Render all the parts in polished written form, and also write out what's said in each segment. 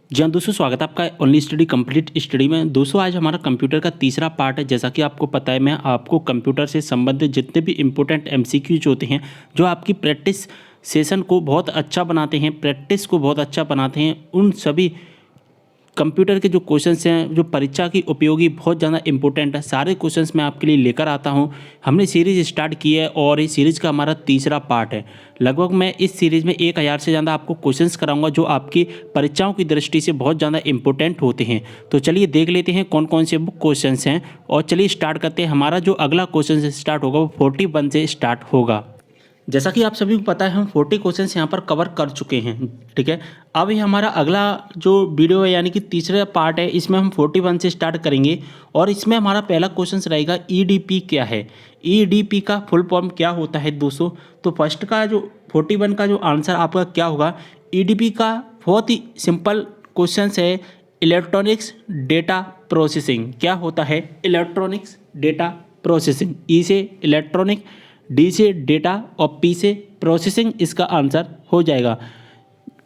जी हाँ दोस्तों, स्वागत है आपका ओनली स्टडी कंप्लीट स्टडी में। दोस्तों आज हमारा कंप्यूटर का तीसरा पार्ट है। जैसा कि आपको पता है, मैं आपको कंप्यूटर से संबंधित जितने भी इम्पोर्टेंट एमसीक्यूज होते हैं, जो आपकी प्रैक्टिस सेशन को बहुत अच्छा बनाते हैं, प्रैक्टिस को बहुत अच्छा बनाते हैं, उन सभी कंप्यूटर के जो क्वेश्चंस हैं, जो परीक्षा की उपयोगी बहुत ज़्यादा इंपॉर्टेंट है, सारे क्वेश्चंस मैं आपके लिए लेकर आता हूं। हमने सीरीज़ स्टार्ट की है और इस सीरीज़ का हमारा तीसरा पार्ट है। लगभग मैं इस सीरीज़ में 1000 से ज़्यादा आपको क्वेश्चंस कराऊंगा, जो आपकी परीक्षाओं की दृष्टि से बहुत ज़्यादा इंपॉर्टेंट होते हैं। तो चलिए देख लेते हैं कौन कौन से वो क्वेश्चंस हैं और चलिए स्टार्ट करते हैं। हमारा जो अगला क्वेश्चन स्टार्ट होगा वो 41 से स्टार्ट होगा। जैसा कि आप सभी को पता है, हम 40 क्वेश्चंस यहाँ पर कवर कर चुके हैं। ठीक है, अब ये हमारा अगला जो वीडियो है, यानी कि तीसरा पार्ट है, इसमें हम 41 से स्टार्ट करेंगे। और इसमें हमारा पहला क्वेश्चन रहेगा ईडीपी क्या है। ईडीपी का फुल फॉर्म क्या होता है दोस्तों? तो फर्स्ट का जो 41 का जो आंसर आपका क्या होगा, ईडीपी का बहुत ही सिंपल क्वेश्चन है, इलेक्ट्रॉनिक्स डेटा प्रोसेसिंग। क्या होता है इलेक्ट्रॉनिक्स डेटा प्रोसेसिंग? ई से इलेक्ट्रॉनिक, डी से डेटा और पी से प्रोसेसिंग इसका आंसर हो जाएगा।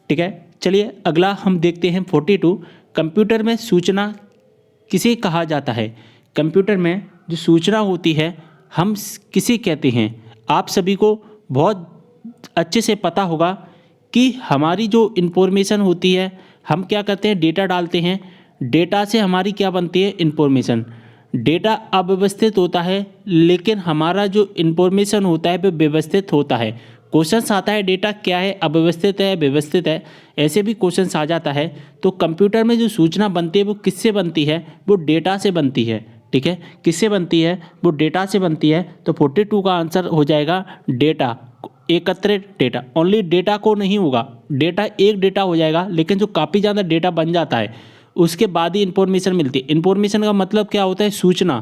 ठीक है, चलिए अगला हम देखते हैं 42। कंप्यूटर में सूचना किसे कहा जाता है? कंप्यूटर में जो सूचना होती है हम किसे कहते हैं? आप सभी को बहुत अच्छे से पता होगा कि हमारी जो इन्फॉर्मेशन होती है, हम क्या करते हैं, डेटा डालते हैं। डेटा से हमारी क्या बनती है, इन्फॉर्मेशन। डेटा अव्यवस्थित होता है, लेकिन हमारा जो इन्फॉर्मेशन होता है वो व्यवस्थित होता है। क्वेश्चंस आता है डेटा क्या है, अव्यवस्थित है, व्यवस्थित है, ऐसे भी क्वेश्चंस आ जाता है। तो कंप्यूटर में जो सूचना बनती है वो किससे बनती है? वो डेटा से बनती है। ठीक है, किससे बनती है? वो डेटा से बनती है। तो 42 का आंसर हो जाएगा डेटा, एकत्रित डेटा। ओनली डेटा को नहीं होगा, डेटा एक डेटा हो जाएगा, लेकिन जो काफ़ी ज़्यादा डेटा बन जाता है उसके बाद ही इंफॉर्मेशन मिलती है। इंफॉर्मेशन का मतलब क्या होता है? सूचना।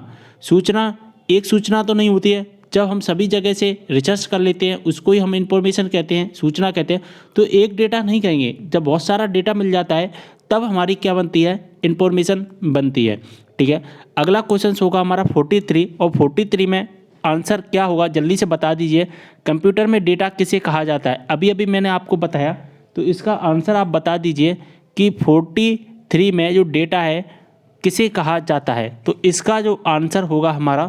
सूचना एक सूचना तो नहीं होती है, जब हम सभी जगह से रिसर्च कर लेते हैं उसको ही हम इंफॉर्मेशन कहते हैं, सूचना कहते हैं। तो एक डेटा नहीं कहेंगे, जब बहुत सारा डेटा मिल जाता है तब हमारी क्या बनती है, इंफॉर्मेशन बनती है। ठीक है, अगला क्वेश्चन होगा हमारा 43। और 43 में आंसर क्या होगा, जल्दी से बता दीजिए। कंप्यूटर में डेटा किसे कहा जाता है? अभी अभी मैंने आपको बताया, तो इसका आंसर आप बता दीजिए कि 43 में जो डेटा है किसे कहा जाता है। तो इसका जो आंसर होगा हमारा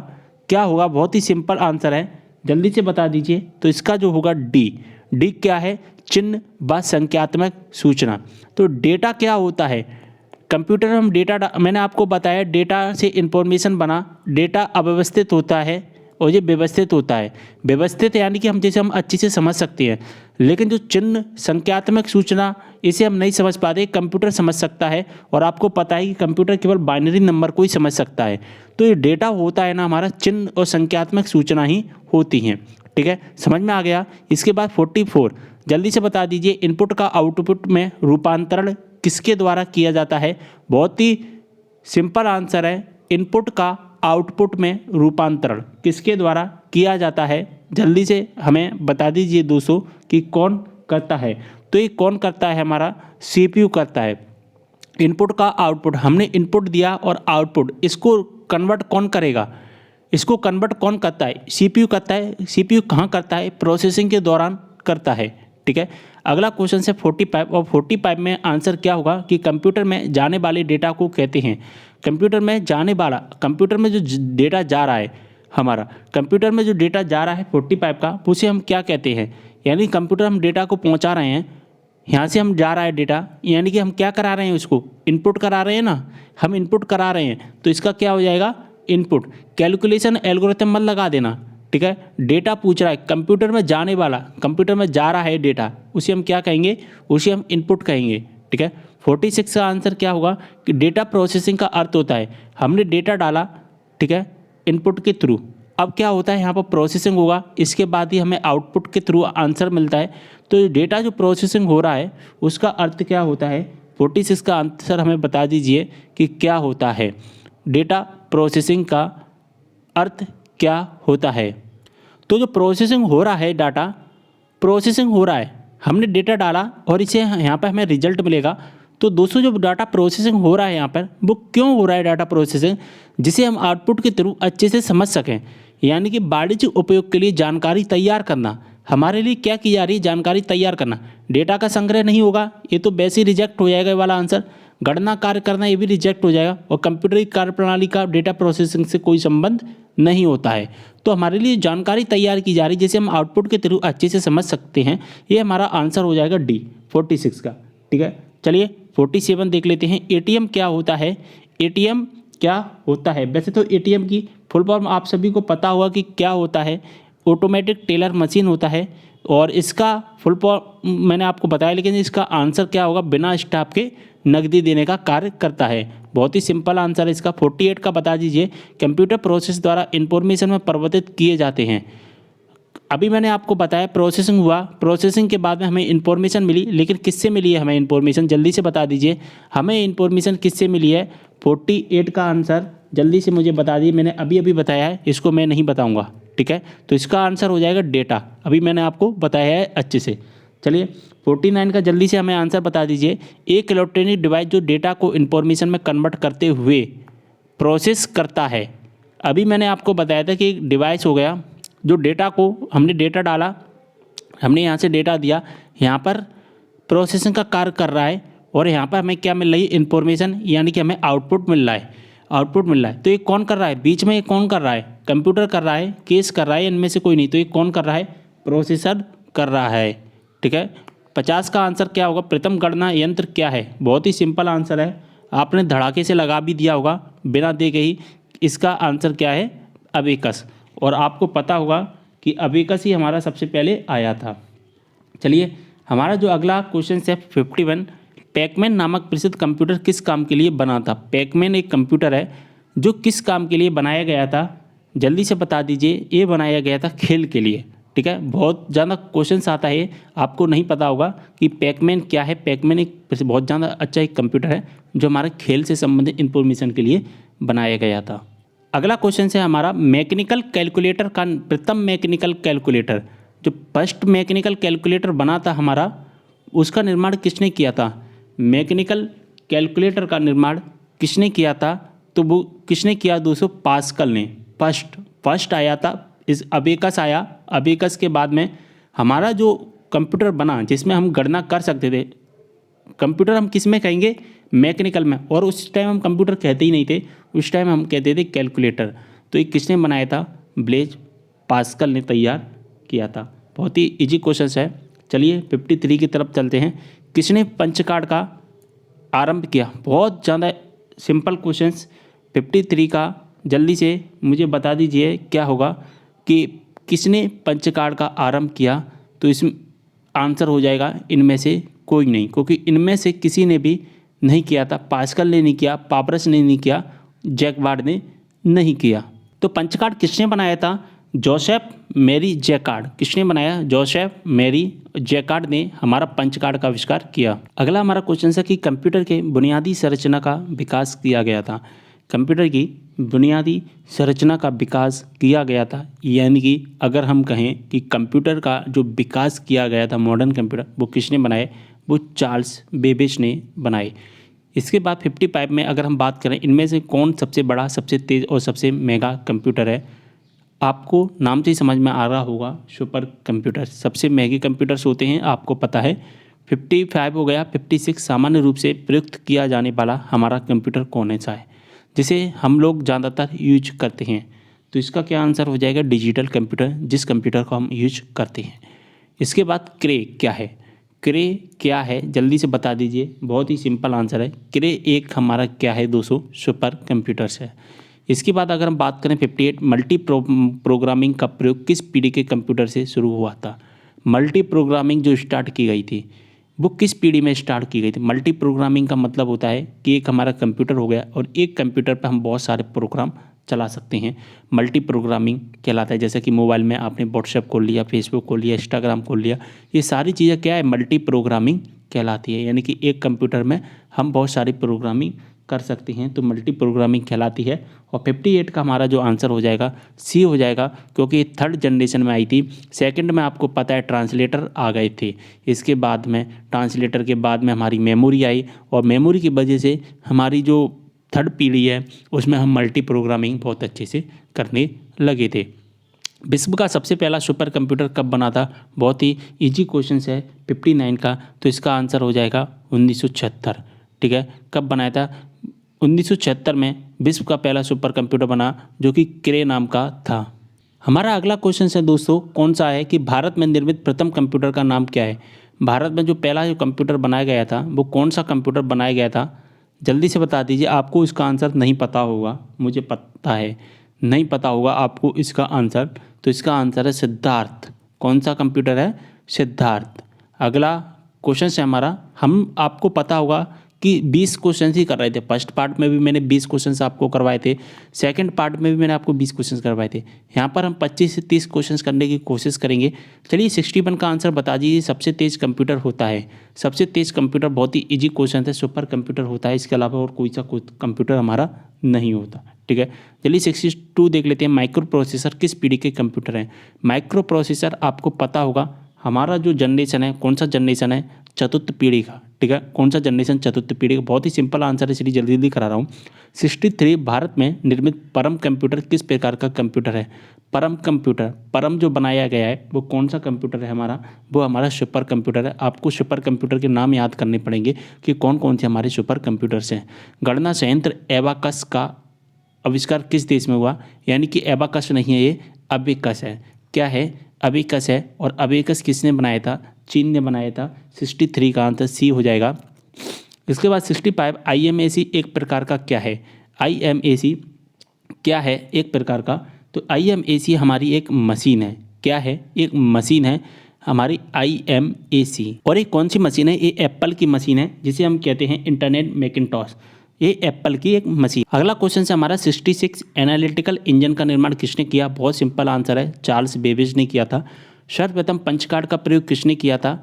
क्या होगा, बहुत ही सिंपल आंसर है, जल्दी से बता दीजिए। तो इसका जो होगा डी। डी क्या है? चिन्ह व संख्यात्मक सूचना। तो डेटा क्या होता है? कंप्यूटर में हम डेटा, मैंने आपको बताया डेटा से इंफॉर्मेशन बना। डेटा अव्यवस्थित होता है और ये व्यवस्थित होता है। व्यवस्थित यानी कि हम जैसे हम अच्छे से समझ सकते हैं, लेकिन जो चिन्ह संख्यात्मक सूचना इसे हम नहीं समझ पाते, कंप्यूटर समझ सकता है। और आपको पता है कि कंप्यूटर केवल बाइनरी नंबर को ही समझ सकता है। तो ये डेटा होता है ना हमारा, चिन्ह और संख्यात्मक सूचना ही होती हैं। ठीक है, समझ में आ गया। इसके बाद 44, जल्दी से बता दीजिए, इनपुट का आउटपुट में रूपांतरण किसके द्वारा किया जाता है? बहुत ही सिंपल आंसर है, इनपुट का आउटपुट में रूपांतरण किसके द्वारा किया जाता है? जल्दी से हमें बता दीजिए दोस्तों कि कौन करता है। तो ये कौन करता है? हमारा सीपीयू करता है। इनपुट का आउटपुट, हमने इनपुट दिया और आउटपुट, इसको कन्वर्ट कौन करेगा? इसको कन्वर्ट कौन करता है? सीपीयू करता है। सीपीयू कहाँ करता है? प्रोसेसिंग के दौरान करता है। ठीक है, अगला क्वेश्चन है 45। और 45 में आंसर क्या होगा कि कंप्यूटर में जाने वाले डेटा को कहते हैं। कंप्यूटर में जाने वाला, कंप्यूटर में जो डेटा जा रहा है, हमारा कंप्यूटर में जो डेटा जा रहा है 45 का, उसे हम क्या कहते हैं? यानी कंप्यूटर हम डेटा को पहुंचा रहे हैं, यहाँ से हम जा रहा है डेटा, यानी कि हम क्या करा रहे हैं, उसको इनपुट करा रहे हैं ना, हम इनपुट करा रहे हैं। तो इसका क्या हो जाएगा? इनपुट। कैलकुलेशन एल्गोरिथम मत लगा देना। ठीक है, डेटा पूछ रहा है, कंप्यूटर में जाने वाला, कंप्यूटर में जा रहा है डेटा, उसे हम क्या कहेंगे? उसे हम इनपुट कहेंगे। ठीक है, 46 का आंसर क्या होगा कि डेटा प्रोसेसिंग का अर्थ होता है हमने डेटा डाला, ठीक है, इनपुट के थ्रू। अब क्या होता है, यहाँ पर प्रोसेसिंग होगा, इसके बाद ही हमें आउटपुट के थ्रू आंसर मिलता है। तो डेटा जो प्रोसेसिंग हो रहा है उसका अर्थ क्या होता है? 46 का आंसर हमें बता दीजिए कि क्या होता है, डेटा प्रोसेसिंग का अर्थ क्या होता है। तो जो प्रोसेसिंग हो रहा है, डाटा प्रोसेसिंग हो रहा है, हमने डेटा डाला और इसे यहाँ पर हमें रिजल्ट मिलेगा। तो दोस्तों जो डाटा प्रोसेसिंग हो रहा है यहाँ पर, वो क्यों हो रहा है डाटा प्रोसेसिंग? जिसे हम आउटपुट के थ्रू अच्छे से समझ सकें। यानी कि वाणिज्यिक उपयोग के लिए जानकारी तैयार करना। हमारे लिए क्या की जा रही है? जानकारी तैयार करना। डेटा का संग्रह नहीं होगा, ये तो वैसे ही रिजेक्ट हो जाएगा ये वाला आंसर। गणना कार्य करना, ये भी रिजेक्ट हो जाएगा। और कंप्यूटर की कार्यप्रणाली का डेटा प्रोसेसिंग से कोई संबंध नहीं होता है। तो हमारे लिए जानकारी तैयार की जा रही है, जिसे हम आउटपुट के थ्रू अच्छे से समझ सकते हैं। ये हमारा आंसर हो जाएगा डी 46 का। ठीक है, चलिए 47 देख लेते हैं। एटीएम क्या होता है? एटीएम क्या होता है? वैसे तो एटीएम की फुल फॉर्म आप सभी को पता होगा कि क्या होता है। ऑटोमेटिक टेलर मशीन होता है। और इसका फुल फॉर्म मैंने आपको बताया, लेकिन इसका आंसर क्या होगा? बिना स्टाफ के नकदी देने का कार्य करता है। बहुत ही सिंपल आंसर है इसका। 48 का बता दीजिए। कंप्यूटर प्रोसेस द्वारा इंफॉर्मेशन में परिवर्तित किए जाते हैं। अभी मैंने आपको बताया प्रोसेसिंग हुआ, प्रोसेसिंग के बाद में हमें इन्फॉर्मेशन मिली, लेकिन किससे मिली है हमें इन्फॉर्मेशन? जल्दी से बता दीजिए, हमें इन्फॉर्मेशन किससे मिली है? 48 का आंसर जल्दी से मुझे बता दीजिए। मैंने अभी अभी बताया है, इसको मैं नहीं बताऊंगा। ठीक है, तो इसका आंसर हो जाएगा डेटा। अभी मैंने आपको बताया है अच्छे से। चलिए 49 का जल्दी से हमें आंसर बता दीजिए। एक इलेक्ट्रॉनिक डिवाइस जो डेटा को इन्फॉर्मेशन में कन्वर्ट करते हुए प्रोसेस करता है। अभी मैंने आपको बताया था कि एक डिवाइस हो गया जो डेटा को, हमने डेटा डाला, हमने यहाँ से डेटा दिया, यहाँ पर प्रोसेसिंग का कार्य कर रहा है। और यहाँ पर हमें क्या मिल रही है? इन्फॉर्मेशन, यानी कि हमें आउटपुट मिल रहा है। आउटपुट मिल रहा है, तो ये कौन कर रहा है? बीच में ये कौन कर रहा है? कंप्यूटर कर रहा है, केस कर रहा है, इनमें से कोई नहीं। तो ये कौन कर रहा है? प्रोसेसर कर रहा है। ठीक है, 50 का आंसर क्या होगा? प्रथम गणना यंत्र क्या है? बहुत ही सिंपल आंसर है, आपने धड़ाके से लगा भी दिया होगा बिना देखे ही। इसका आंसर क्या है? अबेकस। और आपको पता होगा कि अबेकस ही हमारा सबसे पहले आया था। चलिए हमारा जो अगला क्वेश्चन है 51, पैकमैन नामक प्रसिद्ध कंप्यूटर किस काम के लिए बना था? पैकमैन एक कंप्यूटर है जो किस काम के लिए बनाया गया था? जल्दी से बता दीजिए। ये बनाया गया था खेल के लिए। ठीक है, बहुत ज़्यादा क्वेश्चंस आता है, आपको नहीं पता होगा कि पैकमैन क्या है। पैकमैन एक बहुत ज़्यादा अच्छा एक कंप्यूटर है जो हमारे खेल से संबंधित इंफॉर्मेशन के लिए बनाया गया था। अगला क्वेश्चन है हमारा, मैकेनिकल कैलकुलेटर का प्रथम मैकेनिकल कैलकुलेटर, जो फर्स्ट मैकेनिकल कैलकुलेटर बना था हमारा, उसका निर्माण किसने किया था? मैकेनिकल कैलकुलेटर का निर्माण किसने किया था? तो वो किसने किया दोस्तों? पास्कल ने। फर्स्ट आया था, इस अबेकस आया। अबेकस के बाद में हमारा जो कंप्यूटर बना जिसमें हम गणना कर सकते थे, कंप्यूटर हम किस में कहेंगे? मैकेनिकल में। और उस टाइम हम कंप्यूटर कहते ही नहीं थे, उस टाइम हम कहते थे कैलकुलेटर। तो ये किसने बनाया था? ब्लेज पास्कल ने तैयार किया था। बहुत ही इजी क्वेश्चन है। चलिए 53 की तरफ चलते हैं। किसने पंचकार्ड का आरंभ किया? बहुत ज़्यादा सिंपल क्वेश्चंस। 53 का जल्दी से मुझे बता दीजिए क्या होगा कि किसने पंचकार्ड का आरंभ किया? तो इसमें आंसर हो जाएगा इनमें से कोई नहीं, क्योंकि इनमें से किसी ने भी नहीं किया था। पास्कल ने नहीं किया, पापरस ने नहीं किया, जैकवार्ड ने नहीं किया। तो पंचकार्ड किसने बनाया था? Joseph Marie Jacquard. किसने बनाया? जोसेफ मैरी जैकार्ड ने हमारा पंचकार्ड का आविष्कार किया। अगला हमारा क्वेश्चन है कि कंप्यूटर के बुनियादी संरचना का विकास किया गया था। कंप्यूटर की बुनियादी संरचना का विकास किया गया था, यानी कि अगर हम कहें कि कंप्यूटर का जो विकास किया गया था, मॉडर्न कंप्यूटर, वो किसने बनाए? वो चार्ल्स बेबेज ने बनाए। इसके बाद 55 में अगर हम बात करें, इनमें से कौन सबसे बड़ा, सबसे तेज़ और सबसे महंगा कंप्यूटर है? आपको नाम से ही समझ में आ रहा होगा, सुपर कंप्यूटर। सबसे महंगे कंप्यूटर्स होते हैं, आपको पता है। 55 हो गया। 56 सामान्य रूप से प्रयुक्त किया जाने वाला हमारा कंप्यूटर कौन सा है, जिसे हम लोग ज़्यादातर यूज करते हैं? तो इसका क्या आंसर हो जाएगा? डिजिटल कंप्यूटर, जिस कंप्यूटर को हम यूज करते हैं। इसके बाद क्रे क्या है? क्रे क्या है जल्दी से बता दीजिए। बहुत ही सिंपल आंसर है, क्रे एक हमारा क्या है दोस्तों? सुपर कंप्यूटर्स है। इसके बाद अगर हम बात करें 58, मल्टी प्रोग्रामिंग का प्रयोग किस पीढ़ी के कंप्यूटर से शुरू हुआ था? मल्टी प्रोग्रामिंग जो स्टार्ट की गई थी वो किस पीढ़ी में स्टार्ट की गई थी? मल्टी प्रोग्रामिंग का मतलब होता है कि एक हमारा कंप्यूटर हो गया और एक कंप्यूटर पर हम बहुत सारे प्रोग्राम चला सकते हैं। मल्टी प्रोग्रामिंग कहलाता है। जैसे कि मोबाइल में आपने व्हाट्सएप खोल लिया, फेसबुक खोल लिया, इंस्टाग्राम खोल लिया, ये सारी चीज़ें क्या है? मल्टी प्रोग्रामिंग कहलाती है। यानी कि एक कंप्यूटर में हम बहुत सारी प्रोग्रामिंग कर सकते हैं, तो मल्टी प्रोग्रामिंग कहलाती है। और 58 का हमारा जो आंसर हो जाएगा सी हो जाएगा, क्योंकि ये थर्ड जनरेशन में आई थी। सेकंड में आपको पता है ट्रांसलेटर आ गए थे। इसके बाद में ट्रांसलेटर के बाद में हमारी मेमोरी आई, और मेमोरी की वजह से हमारी जो थर्ड पीढ़ी है उसमें हम मल्टी प्रोग्रामिंग बहुत अच्छे से करने लगे थे। विश्व का सबसे पहला सुपर कंप्यूटर कब बना था? बहुत ही इजी क्वेश्चन है 59 का, तो इसका आंसर हो जाएगा 1976। ठीक है, कब बनाया था? 1976 में विश्व का पहला सुपर कंप्यूटर बना, जो कि क्रे नाम का था। हमारा अगला क्वेश्चन है दोस्तों, कौन सा है कि भारत में निर्मित प्रथम कंप्यूटर का नाम क्या है? भारत में जो पहला जो कंप्यूटर बनाया गया था वो कौन सा कंप्यूटर बनाया गया था? जल्दी से बता दीजिए। आपको इसका आंसर नहीं पता होगा, मुझे पता है नहीं पता होगा आपको इसका आंसर। तो इसका आंसर है सिद्धार्थ। कौन सा कंप्यूटर है? सिद्धार्थ। अगला क्वेश्चन है हमारा, हम आपको पता होगा कि 20 क्वेश्चन ही कर रहे थे। फर्स्ट पार्ट में भी मैंने 20 क्वेश्चन आपको करवाए थे, सेकंड पार्ट में भी मैंने आपको 20 क्वेश्चन करवाए थे। यहाँ पर हम 25 से 30 क्वेश्चन करने की कोशिश करेंगे। चलिए 61 का आंसर बता दीजिए। सबसे तेज कंप्यूटर होता है, सबसे तेज कंप्यूटर, बहुत ही ईजी क्वेश्चन है, सुपर कंप्यूटर होता है। इसके अलावा और कोई सा कंप्यूटर हमारा नहीं होता। ठीक है, चलिए 62 देख लेते हैं। माइक्रो प्रोसेसर किस पीढ़ी के कंप्यूटर हैं? माइक्रो प्रोसेसर आपको पता होगा, हमारा जो जनरेशन है, कौन सा जनरेशन है? चतुर्थ पीढ़ी का। ठीक है, कौन सा जनरेशन? चतुर्थ पीढ़ी का। बहुत ही सिंपल आंसर है, इसलिए जल्दी जल्दी करा रहा हूँ। 63 भारत में निर्मित परम कंप्यूटर किस प्रकार का कंप्यूटर है? परम कंप्यूटर, परम जो बनाया गया है वो कौन सा कंप्यूटर है हमारा? वो हमारा सुपर कंप्यूटर है। आपको सुपर कंप्यूटर के नाम याद करने पड़ेंगे कि कौन कौन से हमारे सुपर कंप्यूटर्स हैं। गणना संयंत्र एबाकस का आविष्कार किस देश में हुआ? यानी कि एबाकस नहीं है, ये अबेकस है। क्या है? अबेकस है। और अबेकस किसने बनाया था? चीन ने बनाया था। 63 का आंसर सी हो जाएगा। इसके बाद 65 IMAC एक प्रकार का क्या है? IMAC क्या है एक प्रकार का? तो IMAC हमारी एक मशीन है। क्या है? एक मशीन है हमारी IMAC। और एक कौन सी मशीन है? ये एप्पल की मशीन है, जिसे हम कहते हैं इंटरनेट मैकिंटॉश। ये एप्पल की एक मशीन। अगला क्वेश्चन से हमारा 66 एनालिटिकल इंजन का निर्माण किसने किया? बहुत सिंपल आंसर है, चार्ल्स बेबेज ने किया था। सर्वप्रथम पंच कार्ड का प्रयोग किसने किया था?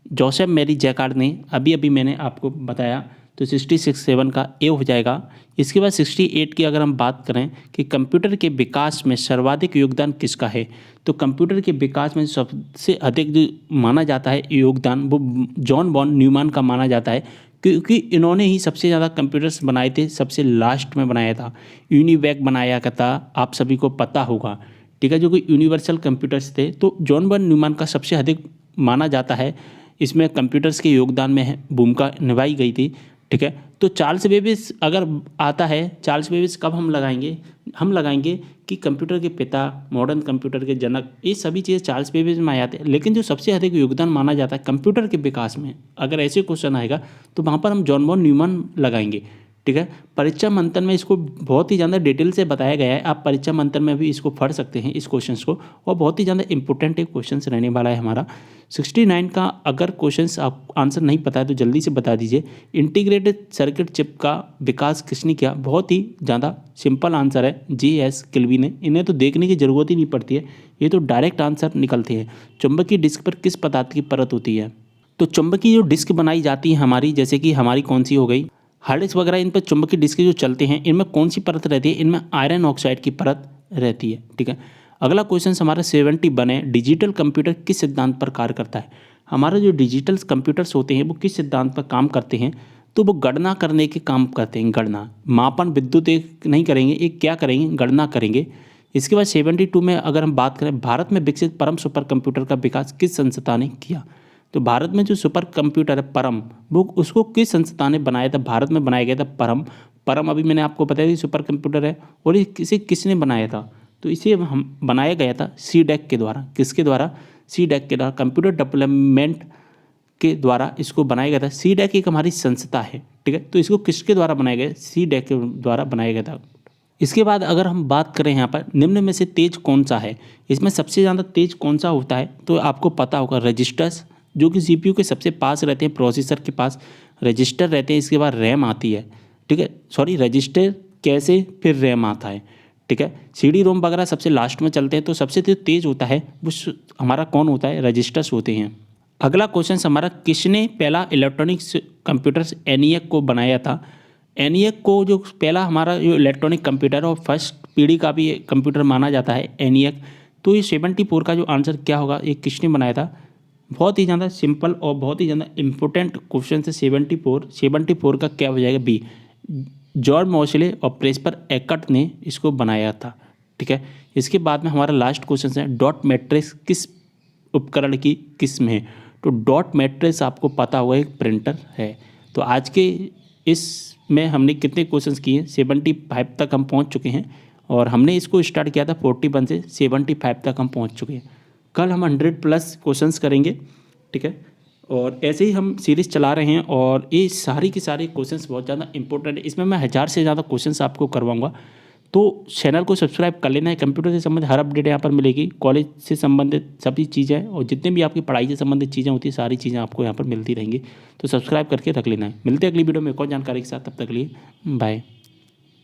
जोसेफ मैरी जैकार्ड ने। अभी अभी मैंने आपको बताया। तो 67 का ए हो जाएगा। इसके बाद 68 की अगर हम बात करें कि कंप्यूटर के विकास में सर्वाधिक योगदान किसका है, तो कंप्यूटर के विकास में सबसे अधिक जो माना जाता है योगदान, वो जॉन वॉन न्यूमैन का माना जाता है, क्योंकि इन्होंने ही सबसे ज़्यादा कंप्यूटर्स बनाए थे। सबसे लास्ट में बनाया था, यूनिवैक बनाया था, आप सभी को पता होगा। ठीक है, जो कि यूनिवर्सल कंप्यूटर्स थे। तो जॉन वॉन न्यूमैन का सबसे अधिक माना जाता है, इसमें कंप्यूटर्स के योगदान में भूमिका निभाई गई थी। ठीक है, तो चार्ल्स बेबेज अगर आता है, चार्ल्स बेबेज कब हम लगाएंगे? हम लगाएंगे कि कंप्यूटर के पिता, मॉडर्न कंप्यूटर के जनक, ये सभी चीज़ें चार्ल्स बेबेज में आ जाते हैं। लेकिन जो सबसे अधिक योगदान माना जाता है कंप्यूटर के विकास में, अगर ऐसे क्वेश्चन आएगा तो वहाँ पर हम जॉन वॉन न्यूमैन लगाएंगे। ठीक है, परीक्षा मंथन में इसको बहुत ही ज़्यादा डिटेल से बताया गया है। आप परीक्षा मंथन में भी इसको पढ़ सकते हैं इस क्वेश्चन को, और बहुत ही ज़्यादा इंपॉर्टेंट एक क्वेश्चन रहने वाला है हमारा। 69 का अगर क्वेश्चन आप आंसर नहीं पता है तो जल्दी से बता दीजिए। इंटीग्रेटेड सर्किट चिप का विकास किसने किया? बहुत ही ज़्यादा सिंपल आंसर है, JS किल्वी ने। इन्हें तो देखने की ज़रूरत ही नहीं पड़ती है, ये तो डायरेक्ट आंसर निकलते हैं। चुंबकीय डिस्क पर किस पदार्थ की परत होती है? तो चुंबकीय जो डिस्क बनाई जाती है हमारी, जैसे कि हमारी कौन सी हो गई, हार्ड डिस्क वगैरह, इन पर चुंबकीय डिस्क जो चलते हैं, इनमें कौन सी परत रहती है? इनमें आयरन ऑक्साइड की परत रहती है। ठीक है, अगला क्वेश्चन हमारा 71 है। डिजिटल कंप्यूटर किस सिद्धांत पर कार्य करता है? हमारा जो डिजिटल कंप्यूटर्स होते हैं वो किस सिद्धांत पर काम करते हैं? तो वो गणना करने के काम करते हैं। गणना, मापन, विद्युत एक नहीं करेंगे, एक क्या करेंगे? गणना करेंगे। इसके बाद 72 में अगर हम बात करें, भारत में विकसित परम सुपर कंप्यूटर का विकास किस संस्था ने किया? तो भारत में जो सुपर कंप्यूटर है परम, वो उसको किस संस्था ने बनाया था? भारत में बनाया गया था परम। परम अभी मैंने आपको बताया था सुपर कंप्यूटर है, और ये किसने बनाया था? तो इसे हम बनाया गया था CDAC के द्वारा। किसके द्वारा? CDAC के द्वारा, कंप्यूटर डेवलपमेंट के द्वारा इसको बनाया गया था। CDAC एक हमारी संस्था है। ठीक है, तो इसको किसके द्वारा बनाया गया? CDAC के द्वारा बनाया गया था। इसके बाद अगर हम बात करें यहाँ पर, निम्न में से तेज कौन सा है? इसमें सबसे ज़्यादा तेज कौन सा होता है? तो आपको पता होगा रजिस्टर्स, जो कि CPU के सबसे पास रहते हैं, प्रोसेसर के पास रजिस्टर रहते हैं। इसके बाद रैम आती है। ठीक है, सॉरी, रजिस्टर कैसे, फिर रैम आता है। ठीक है, CD-ROM वगैरह सबसे लास्ट में चलते हैं। तो सबसे तेज होता है वो हमारा कौन होता है? रजिस्टर्स होते हैं। अगला क्वेश्चन हमारा, किसने पहला इलेक्ट्रॉनिक्स कंप्यूटर्स ENIAC को बनाया था? ENIAC को जो पहला हमारा जो इलेक्ट्रॉनिक कंप्यूटर और फर्स्ट पीढ़ी का भी कंप्यूटर माना जाता है ENIAC। तो ये 74 का जो आंसर क्या होगा? ये किसने बनाया था? बहुत ही ज़्यादा सिंपल और बहुत ही ज़्यादा इंपॉर्टेंट क्वेश्चन है। 74 का क्या हो जाएगा? बी, जॉर्ज मोसले और प्रेस्पर एकर्ट ने इसको बनाया था। ठीक है। इसके बाद में हमारा लास्ट क्वेश्चन है डॉट मैट्रिक्स किस उपकरण की किस्म है। तो डॉट मैट्रिक्स आपको पता होगा एक प्रिंटर है। तो आज के इसमें हमने कितने क्वेश्चंस किए हैं, 75 तक हम पहुंच चुके हैं और हमने इसको स्टार्ट किया था 41 से 75 तक हम पहुंच चुके हैं। कल हम 100+ क्वेश्चंस करेंगे, ठीक है। और ऐसे ही हम सीरीज़ चला रहे हैं और ये सारी की सारी क्वेश्चंस बहुत ज़्यादा इंपॉर्टेंट है। इसमें मैं 1000 से ज़्यादा क्वेश्चंस आपको करवाऊंगा। तो चैनल को सब्सक्राइब कर लेना है। कंप्यूटर से संबंधित हर अपडेट यहाँ पर मिलेगी, कॉलेज से संबंधित सभी चीज़ें और जितने भी आपकी पढ़ाई से संबंधित चीज़ें होती हैं सारी चीज़ें आपको यहाँ पर मिलती रहेंगी। तो सब्सक्राइब करके रख लेना है। मिलते हैं अगली वीडियो में एक और जानकारी के साथ, तब तक के लिए बाय।